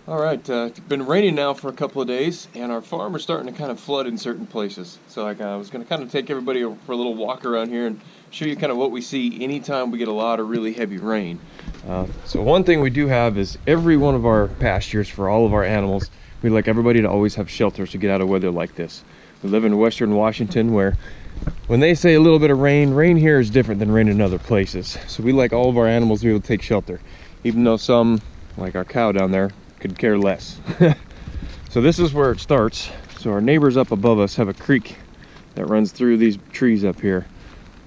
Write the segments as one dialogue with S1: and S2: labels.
S1: All right, it's been raining now for a couple of days, and our farm is starting to kind of flood in certain places. So I was going to kind of take everybody for a little walk around here and show you kind of what we see anytime we get a lot of really heavy rain. So one thing we do have is every one of our pastures for all of our animals, we like everybody to always have shelters to get out of weather like this. We live in Western Washington where when they say a little bit of rain, rain here is different than rain in other places. So we like all of our animals to be able to take shelter, even though some, like our cow down there, could care less. So this is where it starts. So our neighbors up above us have a creek that runs through these trees up here.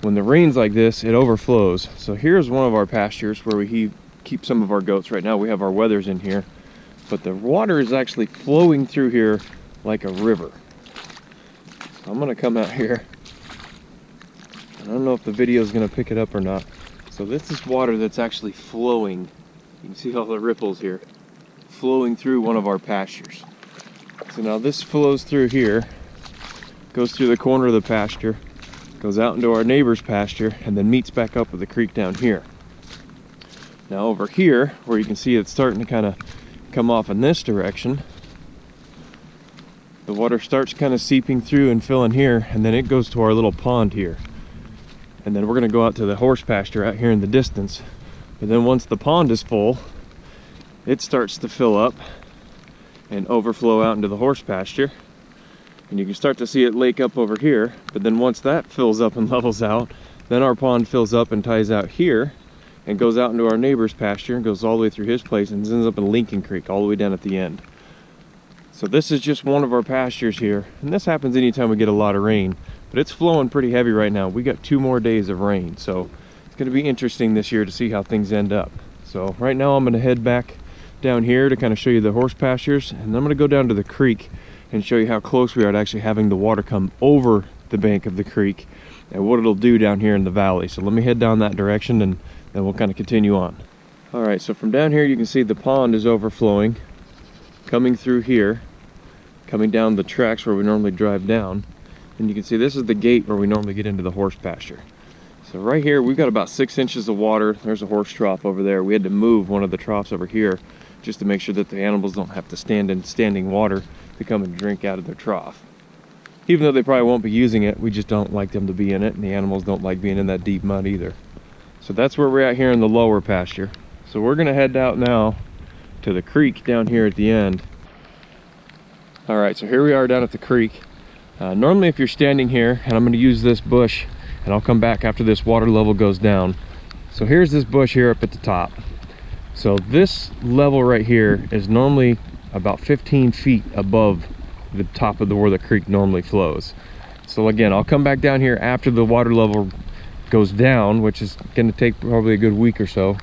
S1: When the rain's like this, it overflows. So here's one of our pastures where we keep some of our goats. Right now we have our wethers in here, but the water is actually flowing through here like a river. So I'm gonna come out here. I don't know if the video is gonna pick it up or not. So this is water that's actually flowing. You can see all the ripples here, flowing through one of our pastures. So now this flows through here, goes through the corner of the pasture, goes out into our neighbor's pasture, and then meets back up with the creek down here. Now over here, where you can see it's starting to kind of come off in this direction, the water starts kind of seeping through and filling here, and then it goes to our little pond here. And then we're going to go out to the horse pasture out here in the distance. But then once the pond is full, it starts to fill up and overflow out into the horse pasture. And you can start to see it lake up over here. But then once that fills up and levels out, then our pond fills up and ties out here and goes out into our neighbor's pasture and goes all the way through his place and ends up in Lincoln Creek all the way down at the end. So this is just one of our pastures here. And this happens anytime we get a lot of rain. But it's flowing pretty heavy right now. We got 2 more days of rain. So it's going to be interesting this year to see how things end up. So right now I'm going to head back down here to kind of show you the horse pastures, and then I'm going to go down to the creek and show you how close we are to actually having the water come over the bank of the creek and what it'll do down here in the valley. So let me head down that direction and then we'll kind of continue on. All right, so from down here you can see the pond is overflowing, coming through here, coming down the tracks where we normally drive down, and you can see this is the gate where we normally get into the horse pasture. So right here we've got about 6 inches of water. There's a horse trough over there. We had to move one of the troughs over here just to make sure that the animals don't have to stand in standing water to come and drink out of their trough. Even though they probably won't be using it, we just don't like them to be in it, and the animals don't like being in that deep mud either. So that's where we're at here in the lower pasture. So we're gonna head out now to the creek down here at the end. All right, so here we are down at the creek. Normally if you're standing here, and I'm gonna use this bush, and I'll come back after this water level goes down. So here's this bush here up at the top. So this level right here is normally about 15 feet above the top of where the creek normally flows. So again, I'll come back down here after the water level goes down, which is going to take probably a good week or so,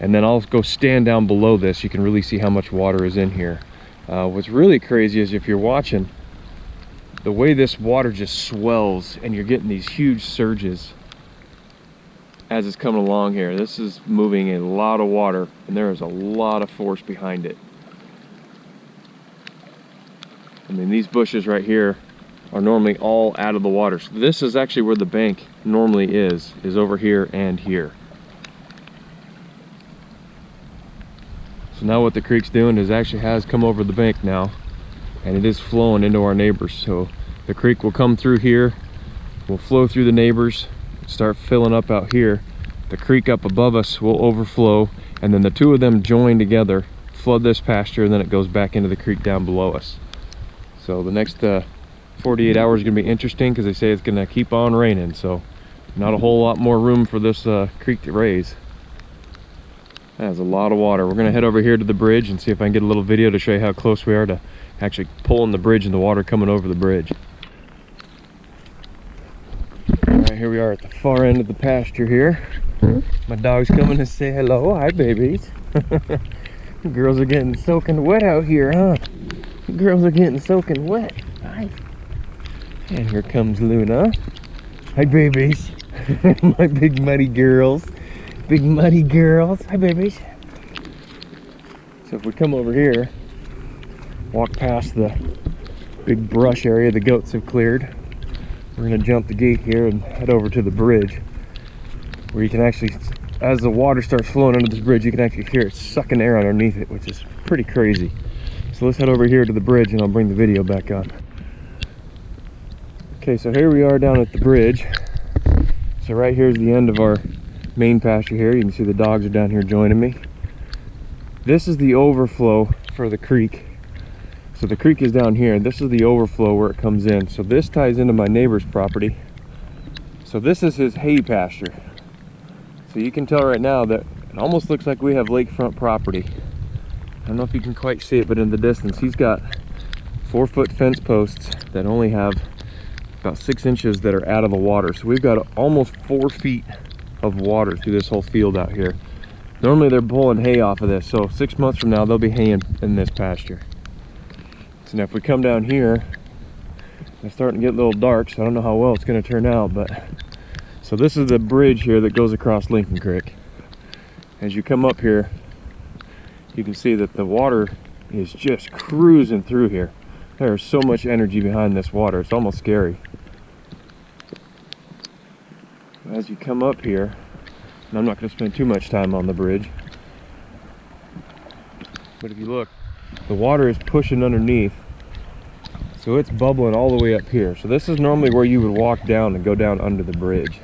S1: and then I'll go stand down below this. You can really see how much water is in here. What's really crazy is if you're watching, the way this water just swells and you're getting these huge surges as it's coming along here. This is moving a lot of water, and there is a lot of force behind it. I mean, these bushes right here are normally all out of the water. So this is actually where the bank normally is over here and here. So now what the creek's doing is actually has come over the bank now, and it is flowing into our neighbors. So the creek will come through here, will flow through the neighbors, start filling up out here. The creek up above us will overflow, and then the two of them join together, flood this pasture, and then it goes back into the creek down below us. So the next 48 hours is going to be interesting because they say it's going to keep on raining, so not a whole lot more room for this creek to raise. That's a lot of water. We're going to head over here to the bridge and see if I can get a little video to show you how close we are to actually pulling the bridge and the water coming over the bridge. Alright, here we are at the far end of the pasture here. My dog's coming to say hello. Hi, babies. Girls are getting soaking wet out here, huh? Girls are getting soaking wet. Hi. And here comes Luna. Hi, babies. My big muddy girls. Big muddy girls. Hi, babies. So if we come over here, walk past the big brush area the goats have cleared, we're going to jump the gate here and head over to the bridge, where you can actually, as the water starts flowing under this bridge, you can actually hear it sucking air underneath it, which is pretty crazy. So let's head over here to the bridge and I'll bring the video back on. Okay, so here we are down at the bridge. So right here's the end of our main pasture here. You can see the dogs are down here joining me. This is the overflow for the creek. So the creek is down here, and this is the overflow where it comes in. So this ties into my neighbor's property. So this is his hay pasture. So you can tell right now that it almost looks like we have lakefront property. I don't know if you can quite see it, but in the distance, he's got 4-foot fence posts that only have about 6 inches that are out of the water. So we've got almost 4 feet of water through this whole field out here. Normally they're pulling hay off of this, so 6 months from now they'll be haying in this pasture. So now if we come down here, it's starting to get a little dark, so I don't know how well it's going to turn out, but so this is the bridge here that goes across Lincoln Creek. As you come up here, you can see that the water is just cruising through here. There is so much energy behind this water, it's almost scary. As you come up here, and I'm not going to spend too much time on the bridge, but if you look, the water is pushing underneath, so it's bubbling all the way up here. So this is normally where you would walk down and go down under the bridge.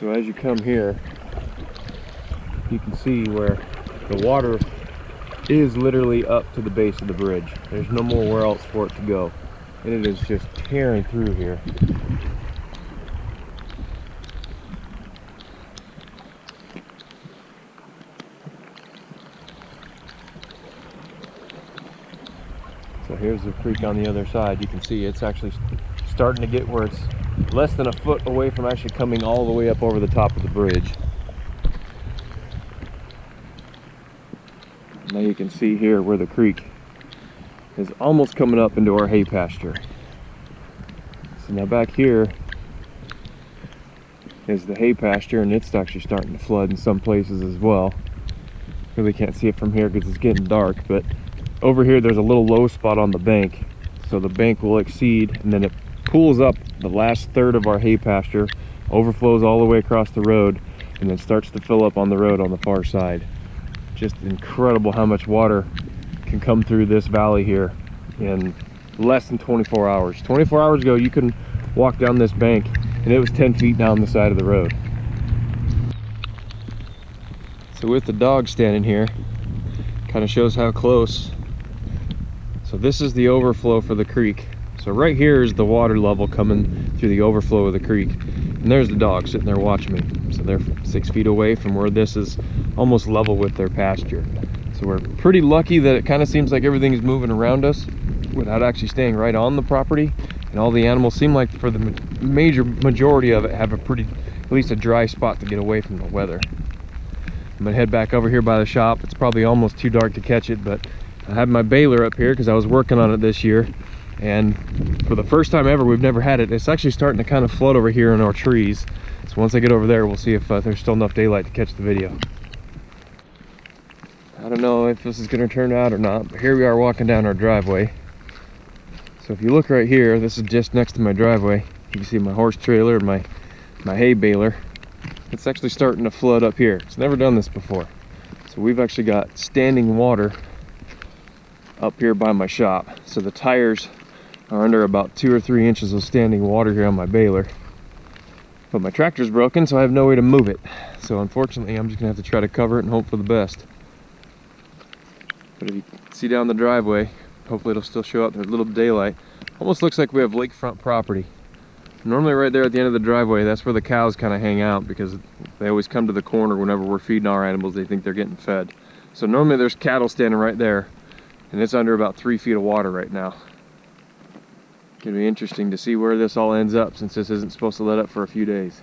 S1: So as you come here, you can see where the water is literally up to the base of the bridge. There's no more where else for it to go, and it is just tearing through here. So here's the creek on the other side. You can see it's actually starting to get where it's less than a foot away from actually coming all the way up over the top of the bridge. Now you can see here where the creek is almost coming up into our hay pasture. So now back here is the hay pasture, and it's actually starting to flood in some places as well. Really can't see it from here because it's getting dark, but over here there's a little low spot on the bank. So the bank will exceed, and then it pools up the last third of our hay pasture, overflows all the way across the road, and then starts to fill up on the road on the far side. Just incredible how much water can come through this valley here in less than 24 hours. 24 hours ago, you couldn't walk down this bank and it was 10 feet down the side of the road. So with the dog standing here, kind of shows how close. So this is the overflow for the creek. So right here is the water level coming through the overflow of the creek. And there's the dog sitting there watching me. So they're 6 feet away from where this is almost level with their pasture. So we're pretty lucky that it kind of seems like everything is moving around us without actually staying right on the property. And all the animals seem like, for the majority of it, have a pretty, at least a dry spot to get away from the weather. I'm gonna head back over here by the shop. It's probably almost too dark to catch it, but I have my baler up here because I was working on it this year. And for the first time ever, we've never had it. It's actually starting to kind of float over here in our trees. So once I get over there, we'll see if there's still enough daylight to catch the video. I don't know if this is going to turn out or not, but here we are walking down our driveway. So if you look right here, this is just next to my driveway. You can see my horse trailer and my hay baler. It's actually starting to flood up here. It's never done this before. So we've actually got standing water up here by my shop. So the tires are under about 2 or 3 inches of standing water here on my baler. But my tractor's broken, so I have no way to move it. So unfortunately, I'm just gonna have to try to cover it and hope for the best. But if you see down the driveway, hopefully it'll still show up. There's a little daylight. Almost looks like we have lakefront property. Normally right there at the end of the driveway, that's where the cows kind of hang out, because they always come to the corner whenever we're feeding our animals. They think they're getting fed. So normally there's cattle standing right there, and it's under about 3 feet of water right now. It's gonna be interesting to see where this all ends up, since this isn't supposed to let up for a few days.